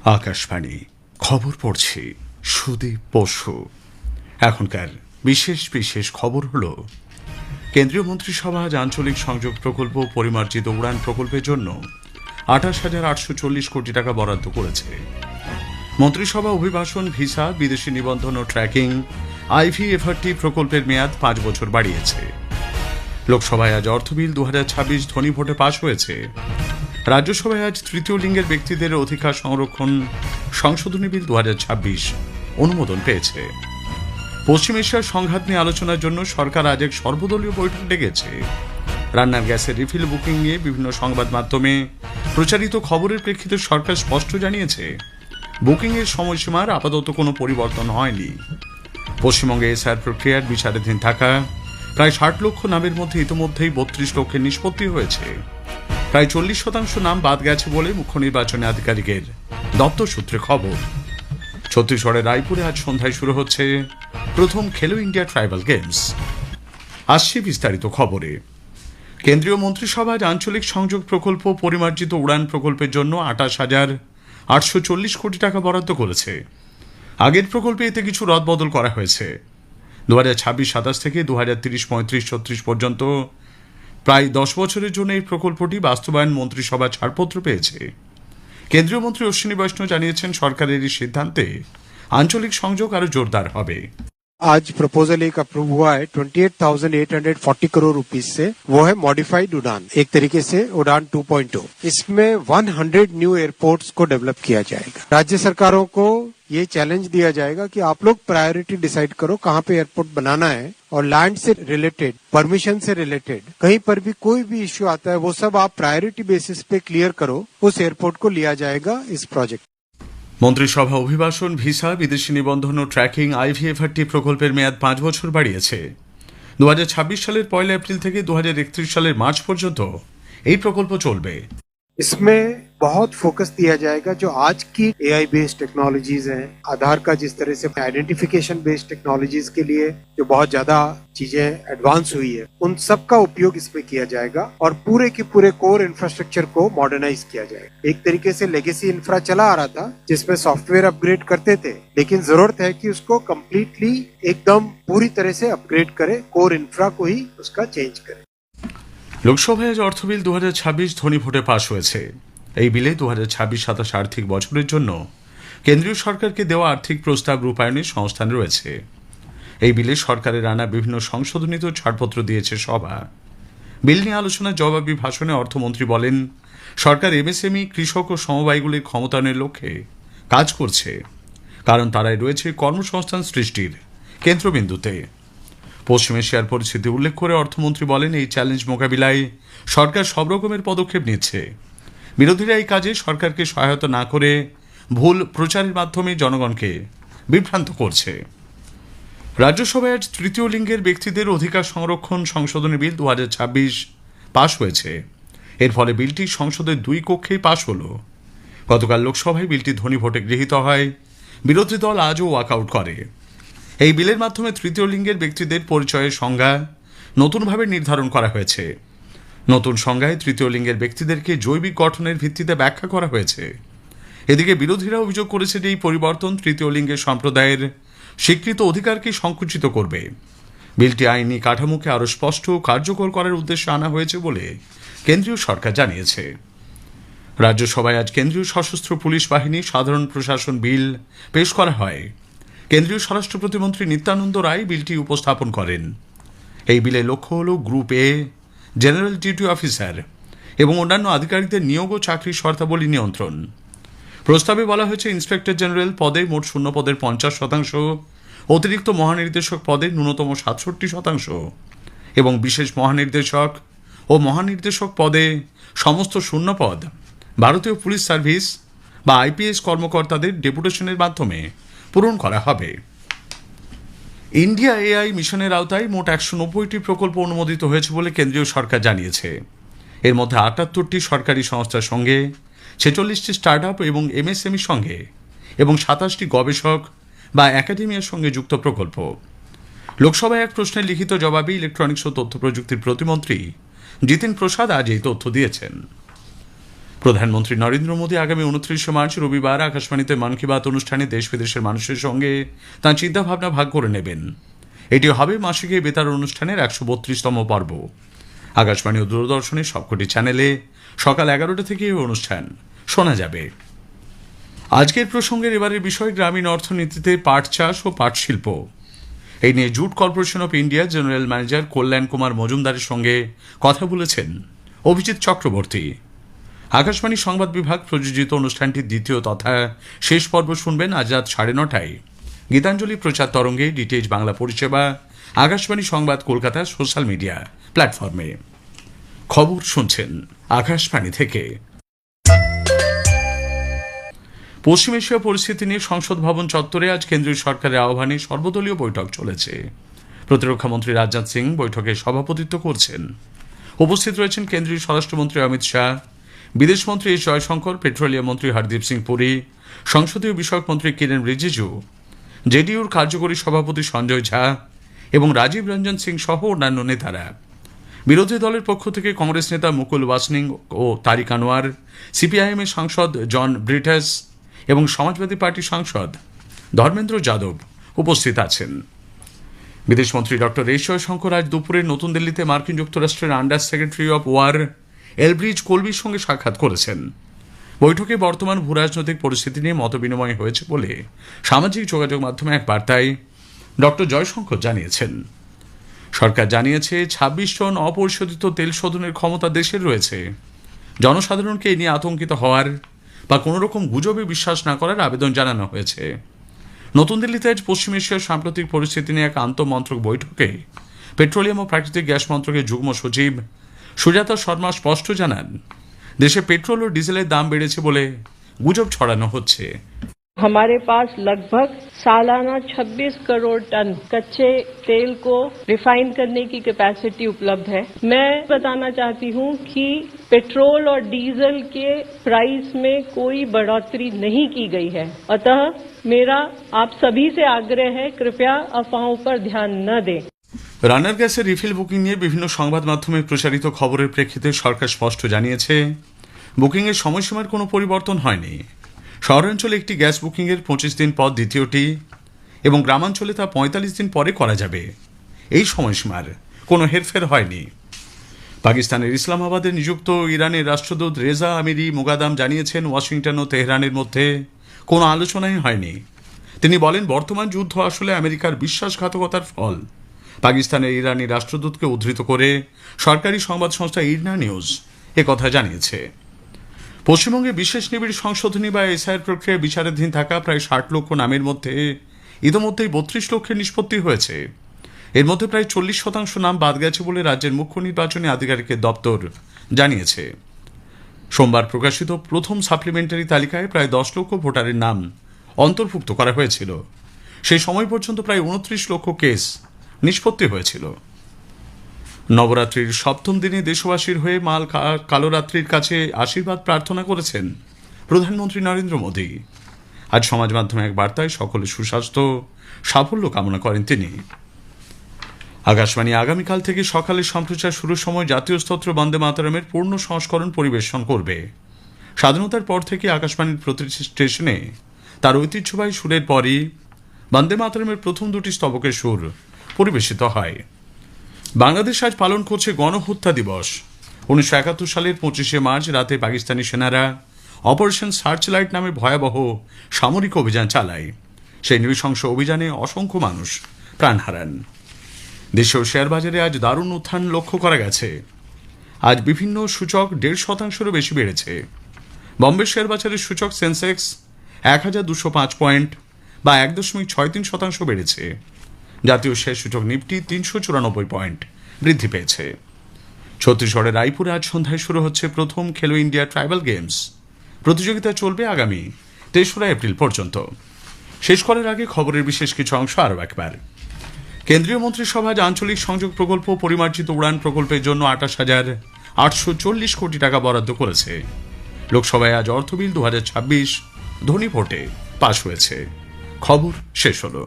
আকাশবাণী খবর পড়ছি সুদীপ বসু। এখনকার বিশেষ বিশেষ খবর হল, কেন্দ্রীয় মন্ত্রিসভা আজ আঞ্চলিক সংযোগ প্রকল্প পরিমার্জিত উড়ান প্রকল্পের জন্য 28,840 কোটি টাকা বরাদ্দ করেছে। মন্ত্রিসভা অভিবাসন, ভিসা, বিদেশি নিবন্ধন ও ট্র্যাকিং IVFRT প্রকল্পের মেয়াদ 5 বছর বাড়িয়েছে। লোকসভায় আজ অর্থ বিল 2026 ধ্বনি ভোটে পাশ হয়েছে। রাজ্যসভায় আজ তৃতীয় লিঙ্গের ব্যক্তিদের অধিকার সংরক্ষণ সংশোধনী বিল 2026 অনুমোদন পেয়েছে। পশ্চিম এশিয়ার সংঘাত নিয়ে আলোচনার জন্য সরকার আজ এক সর্বদলীয় বৈঠক ডেকেছে। রান্নার গ্যাসের রিফিল বুকিং নিয়ে বিভিন্ন সংবাদ মাধ্যমে প্রচারিত খবরের প্রেক্ষিতে সরকার স্পষ্ট জানিয়েছে, বুকিংয়ের সময়সীমার আপাতত কোনো পরিবর্তন হয়নি। পশ্চিমবঙ্গে এসআর প্রক্রিয়ার বিচারাধীন থাকা প্রায় 60 লক্ষ নামের মধ্যে ইতিমধ্যেই 32 লক্ষের নিষ্পত্তি হয়েছে। প্রায় 40% নাম বাদ গেছে বলে মুখ্য নির্বাচনী আধিকারিকের দপ্তর সূত্রে খবর। ছত্তিশগড়ের রায়পুরে আজ সন্ধ্যায় শুরু হচ্ছে প্রথম খেলো ইন্ডিয়া ট্রাইবাল গেমস। আসছে বিস্তারিত খবরে। কেন্দ্রীয় মন্ত্রিসভা আজ আঞ্চলিক সংযোগ প্রকল্প পরিমার্জিত উড়ান প্রকল্পের জন্য 28,840 কোটি টাকা বরাদ্দ করেছে। আগের প্রকল্পে এতে কিছু রদবদল করা হয়েছে। 2026-27 থেকে 2030-35-36 পর্যন্ত প্রায় 10 বছরের জন্য এই প্রকল্পটি বাস্তবায়ন মন্ত্রিসভা ছাড়পত্র পেয়েছে। কেন্দ্রীয় মন্ত্রী অশ্বিনী বৈষ্ণব জানিয়েছেন, সরকারের এই সিদ্ধান্তে আঞ্চলিক সংযোগ আরো জোরদার হবে। आज प्रपोजल एक अप्रूव हुआ है 28,840 करोड़ रुपीस से, वो है मॉडिफाइड उड़ान, एक तरीके से उड़ान 2.0। इसमें 100 न्यू एयरपोर्ट्स को डेवलप किया जाएगा। राज्य सरकारों को ये चैलेंज दिया जाएगा कि आप लोग प्रायोरिटी डिसाइड करो कहाँ पे एयरपोर्ट बनाना है, और लैंड से रिलेटेड, परमिशन से रिलेटेड कहीं पर भी कोई भी इश्यू आता है वो सब आप प्रायोरिटी बेसिस पे क्लियर करो, उस एयरपोर्ट को लिया जाएगा इस प्रोजेक्ट। মন্ত্রিসভা অভিবাসন, ভিসা, বিদেশি নিবন্ধন ও ট্র্যাকিং IVFRT প্রকল্পের মেয়াদ 5 বছর বাড়িয়েছে। 2026 সালের 1 এপ্রিল থেকে 2031 সালের মার্চ পর্যন্ত এই প্রকল্প চলবে। इसमें बहुत फोकस दिया जाएगा जो आज की AI बेस्ड टेक्नोलॉजीज हैं, आधार का जिस तरह से आइडेंटिफिकेशन बेस्ड टेक्नोलॉजीज के लिए जो बहुत ज्यादा चीजें एडवांस हुई है, उन सब का उपयोग इसमें किया जाएगा और पूरे के पूरे कोर इंफ्रास्ट्रक्चर को मॉडर्नाइज किया जाएगा। एक तरीके से लेगेसी इंफ्रा चला आ रहा था जिसमें सॉफ्टवेयर अपग्रेड करते थे, लेकिन जरूरत है कि उसको कम्प्लीटली एकदम पूरी तरह से अपग्रेड करे, कोर इंफ्रा को ही उसका चेंज करे। লোকসভায় আজ অর্থ বিল 2026 ধ্বনি ভোটে পাশ হয়েছে। এই বিলে 2026-27 আর্থিক বছরের জন্য কেন্দ্রীয় সরকারকে দেওয়া আর্থিক প্রস্তাব রূপায়ণের সংস্থান রয়েছে। এই বিলে সরকারের আনা বিভিন্ন সংশোধনীতে ছাড়পত্র দিয়েছে সভা। বিল নিয়ে আলোচনার জবাবি ভাষণে অর্থমন্ত্রী বলেন, সরকার MSME, কৃষক ও সমবায়গুলির ক্ষমতায়নের লক্ষ্যে কাজ করছে, কারণ তারাই রয়েছে কর্মসংস্থান সৃষ্টির কেন্দ্রবিন্দুতে। পশ্চিম এশিয়ার পরিস্থিতি উল্লেখ করে অর্থমন্ত্রী বলেন, এই চ্যালেঞ্জ মোকাবিলায় সরকার সব রকমের পদক্ষেপ নিচ্ছে। বিরোধীরা এই কাজে সরকারকে সহায়তা না করে ভুল প্রচারের মাধ্যমে জনগণকে বিভ্রান্ত করছে। রাজ্যসভায় আজ তৃতীয় লিঙ্গের ব্যক্তিদের অধিকার সংরক্ষণ সংশোধনী বিল 2026 পাশ হয়েছে। এর ফলে বিলটি সংসদের 2 কক্ষেই পাশ হল। গতকাল লোকসভায় বিলটি ধ্বনি ভোটে গৃহীত হয়। বিরোধী দল আজও ওয়াকআউট করে। এই বিলের মাধ্যমে তৃতীয় লিঙ্গের ব্যক্তিদের পরিচয়ের সংজ্ঞা নতুনভাবে নির্ধারণ করা হয়েছে। নতুন সংজ্ঞায় তৃতীয় লিঙ্গের ব্যক্তিদেরকে জৈবিক গঠনের ভিত্তিতে ব্যাখ্যা করা হয়েছে। এদিকে বিরোধীরা অভিযোগ করেছে যে এই পরিবর্তন তৃতীয় লিঙ্গের সম্প্রদায়ের স্বীকৃত অধিকারকে সংকুচিত করবে। বিলটি আইনি কাঠামোকে আরও স্পষ্ট ও কার্যকর করার উদ্দেশ্যে আনা হয়েছে বলে কেন্দ্রীয় সরকার জানিয়েছে। রাজ্যসভায় আজ কেন্দ্রীয় সশস্ত্র পুলিশ বাহিনী সাধারণ প্রশাসন বিল পেশ করা হয়। কেন্দ্রীয় স্বরাষ্ট্র প্রতিমন্ত্রী নিত্যানন্দ রায় বিলটি উপস্থাপন করেন। এই বিলের লক্ষ্য হল গ্রুপ এ, জেনারেল ডিউটি অফিসার এবং অন্যান্য আধিকারিকদের নিয়োগ ও চাকরির শর্তাবলী নিয়ন্ত্রণ। প্রস্তাবে বলা হয়েছে, ইন্সপেক্টর জেনারেল পদে মোট শূন্য পদের 50%, অতিরিক্ত মহানির্দেশক পদে ন্যূনতম 67% এবং বিশেষ মহানির্দেশক ও মহানির্দেশক পদে সমস্ত শূন্য পদ ভারতীয় পুলিশ সার্ভিস বা IPS কর্মকর্তাদের ডেপুটেশনের মাধ্যমে পূরণ করা হবে। ইন্ডিয়া AI মিশনের আওতায় মোট 190টি প্রকল্প অনুমোদিত হয়েছে বলে কেন্দ্রীয় সরকার জানিয়েছে। এর মধ্যে 78টি সরকারি সংস্থার সঙ্গে, 46টি স্টার্টআপ এবং MSME সঙ্গে এবং 27টি গবেষক বা একাডেমিয়ার সঙ্গে যুক্ত প্রকল্প। লোকসভায় এক প্রশ্নের লিখিত জবাবে ইলেকট্রনিক্স ও তথ্য প্রযুক্তির প্রতিমন্ত্রী জিতিন প্রসাদ আজ এই তথ্য দিয়েছেন। প্রধানমন্ত্রী নরেন্দ্র মোদী আগামী 29 মার্চ রবিবার আকাশবাণীতে মন কি বাত অনুষ্ঠানে দেশ বিদেশের মানুষের সঙ্গে তাঁর চিন্তাভাবনা ভাগ করে নেবেন। এটি হবে মাসিক এই বেতার অনুষ্ঠানের 132তম পর্ব। আকাশবাণী ও দূরদর্শনের সবকটি চ্যানেলে সকাল 11টা থেকে এই অনুষ্ঠান শোনা যাবে। আজকের প্রসঙ্গের এবারের বিষয় গ্রামীণ অর্থনীতিতে পাট চাষ ও পাট শিল্প। এই নিয়ে jute corporation of India general manager Kalyan Kumar মজুমদারের সঙ্গে কথা বলেছেন অভিজিৎ চক্রবর্তী। আকাশবাণী সংবাদ বিভাগ প্রযোজিত অনুষ্ঠানটির দ্বিতীয় তথা শেষ পর্ব শুনবেন আজ রাত 9:30টায় গীতাঞ্জলি প্রচার তরঙ্গে ডিটিএইচ বাংলা পরিষেবা, আকাশবাণী সংবাদ কলকাতা সোশ্যাল মিডিয়া প্ল্যাটফর্মে। খবর শুনছেন আকাশবাণী থেকে। পশ্চিম এশিয়া পরিস্থিতি নিয়ে সংসদ ভবন চত্বরে আজ কেন্দ্রীয় সরকারের আহ্বানে সর্বদলীয় বৈঠক চলেছে। প্রতিরক্ষামন্ত্রী রাজনাথ সিং বৈঠকে সভাপতিত্ব করছেন। উপস্থিত রয়েছেন কেন্দ্রীয় স্বরাষ্ট্রমন্ত্রী অমিত শাহ, বিদেশমন্ত্রী এস জয়শঙ্কর, পেট্রোলিয়াম মন্ত্রী হরদীপ সিং পুরী, সংসদীয় বিষয়ক মন্ত্রী কিরেন রিজিজু, জেডিইউর কার্যকরী সভাপতি সঞ্জয় ঝা এবং রাজীব রঞ্জন সিং সহ অন্যান্য নেতারা। বিরোধী দলের পক্ষ থেকে কংগ্রেস নেতা মুকুল ওয়াসনিক ও তারিক আনোয়ার, সিপিআইএমের সাংসদ জন ব্রিটাস এবং সমাজবাদী পার্টির সাংসদ ধর্মেন্দ্র যাদব উপস্থিত আছেন। বিদেশমন্ত্রী ডক্টর এস জয়শঙ্কর আজ দুপুরে নতুন দিল্লিতে মার্কিন যুক্তরাষ্ট্রের under secretary of war Elbridge কোলবির সঙ্গে সাক্ষাৎ করেছেন। বৈঠকে বর্তমান ভূরাজনৈতিক পরিস্থিতি নিয়ে মতবিনিময় হয়েছে বলে সামাজিক যোগাযোগ মাধ্যমে এক বার্তায় ডক্টর জয়শঙ্কর জানিয়েছেন। সরকার জানিয়েছে 26 টন অপরিশোধিত তেল শোধনের ক্ষমতা দেশের রয়েছে। জনসাধারণকে এ নিয়ে আতঙ্কিত হওয়ার বা কোনো রকম গুজবে বিশ্বাস না করার আবেদন জানানো হয়েছে। নতুন দিল্লিতে আজ পশ্চিম এশিয়ার সাম্প্রতিক পরিস্থিতি নিয়ে এক আন্তঃমন্ত্রক বৈঠকে পেট্রোলিয়াম ও প্রাকৃতিক গ্যাস মন্ত্রকের যুগ্ম সচিব সুজাতা শর্মা স্পষ্ট জানান, দেশে পেট্রোল ও ডিজেলের দাম বেড়েছে বলে গুজব ছড়ানো হচ্ছে। हमारे पास लगभग सालाना 26 करोड़ टन कच्चे तेल को रिफाइन करने की कैपेसिटी उपलब्ध है। मैं बताना चाहती हूं कि पेट्रोल और डीजल के प्राइस में कोई बढ़ोतरी नहीं की गई है। अतः मेरा आप सभी से आग्रह है, कृपया अफवाहों पर ध्यान न दें। রান্নার গ্যাসের রিফিল বুকিং নিয়ে বিভিন্ন সংবাদ মাধ্যমে প্রচারিত খবরের প্রেক্ষিতে সরকার স্পষ্ট জানিয়েছে, বুকিংয়ের সময়সীমার কোনো পরিবর্তন হয়নি। শহরাঞ্চলে একটি গ্যাস বুকিংয়ের 25 দিন পর দ্বিতীয়টি এবং গ্রামাঞ্চলে তা 45 দিন পরে করা যাবে। এই সময়সীমার কোনো হেরফের হয়নি। পাকিস্তানের ইসলামাবাদে নিযুক্ত ইরানের রাষ্ট্রদূত রেজা আমিরি মুগাদাম জানিয়েছেন, ওয়াশিংটন ও তেহরানের মধ্যে কোনো আলোচনাই হয়নি। তিনি বলেন, বর্তমান যুদ্ধ আসলে আমেরিকার বিশ্বাসঘাতকতার ফল। পাকিস্তানের ইরানি রাষ্ট্রদূতকে উদ্ধৃত করে সরকারি সংবাদ সংস্থা ইরনা নিউজ একথা জানিয়েছে। পশ্চিমবঙ্গে বিশেষ নিবিড় সংশোধনী বা এসআইআর প্রক্রিয়ায় বিচারাধীন থাকা প্রায় 60 লক্ষ নামের মধ্যে ইতিমধ্যেই 32 লক্ষের নিষ্পত্তি হয়েছে। এর মধ্যে প্রায় 40% নাম বাদ গেছে বলে রাজ্যের মুখ্য নির্বাচনী আধিকারিকের দপ্তর জানিয়েছে। সোমবার প্রকাশিত প্রথম সাপ্লিমেন্টারি তালিকায় প্রায় 10 লক্ষ ভোটারের নাম অন্তর্ভুক্ত করা হয়েছিল। সেই সময় পর্যন্ত প্রায় 29 লক্ষ কেস নিষ্পত্তি হয়েছিল। নবরাত্রির সপ্তম দিনে দেশবাসীর হয়ে মা কালরাত্রির কাছে আশীর্বাদ প্রার্থনা করেছেন প্রধানমন্ত্রী নরেন্দ্র মোদী। আজ সমাজ মাধ্যমে এক বার্তায় সকলের সুস্বাস্থ্য সাফল্য কামনা করেন তিনি। আকাশবাণী আগামীকাল থেকে সকালে সম্প্রচার শুরুর সময় জাতীয় স্তোত্র বন্দে মাতরমের পূর্ণ সংস্করণ পরিবেশন করবে। স্বাধীনতার পর থেকে আকাশবাণীর প্রতিটি স্টেশনে তার ঐতিহ্যবাহী সুরের পরই বন্দে মাতরমের প্রথম দুটি স্তবকের সুর পরিবেশিত হয়। বাংলাদেশ আজ পালন করছে গণহত্যা দিবস। 1971 সালের 25শে মার্চ রাতে পাকিস্তানি সেনারা অপারেশন সার্চলাইট নামে ভয়াবহ সামরিক অভিযান চালায়। সেই নৃশংস অভিযানে অসংখ্য মানুষ প্রাণ হারান। দেশীয় শেয়ার বাজারে আজ দারুণ উত্থান লক্ষ্য করা গেছে। আজ বিভিন্ন সূচক 1.5%-এরও বেশি বেড়েছে। বম্বে শেয়ার বাজারের সূচক সেন্সেক্স 1205 পয়েন্ট বা 1.63% বেড়েছে। জাতীয় শেয়ার সূচক নিফটি 394 পয়েন্ট বৃদ্ধি পেয়েছে। ছত্তিশগড়ের রায়পুরে আজ সন্ধ্যায় শুরু হচ্ছে প্রথম খেলো ইন্ডিয়া ট্রাইবাল গেমস। প্রতিযোগিতা চলবে আগামী 3রা এপ্রিল পর্যন্ত। শেষ করার আগে খবরের বিশেষ কিছু অংশ আরও একবার। কেন্দ্রীয় মন্ত্রিসভা আজ আঞ্চলিক সংযোগ প্রকল্প পরিমার্জিত উড়ান প্রকল্পের জন্য 28,840 কোটি টাকা বরাদ্দ করেছে। লোকসভায় আজ অর্থ বিল 2026 ধ্বনি ভোটে পাশ হয়েছে। খবর শেষ হলো।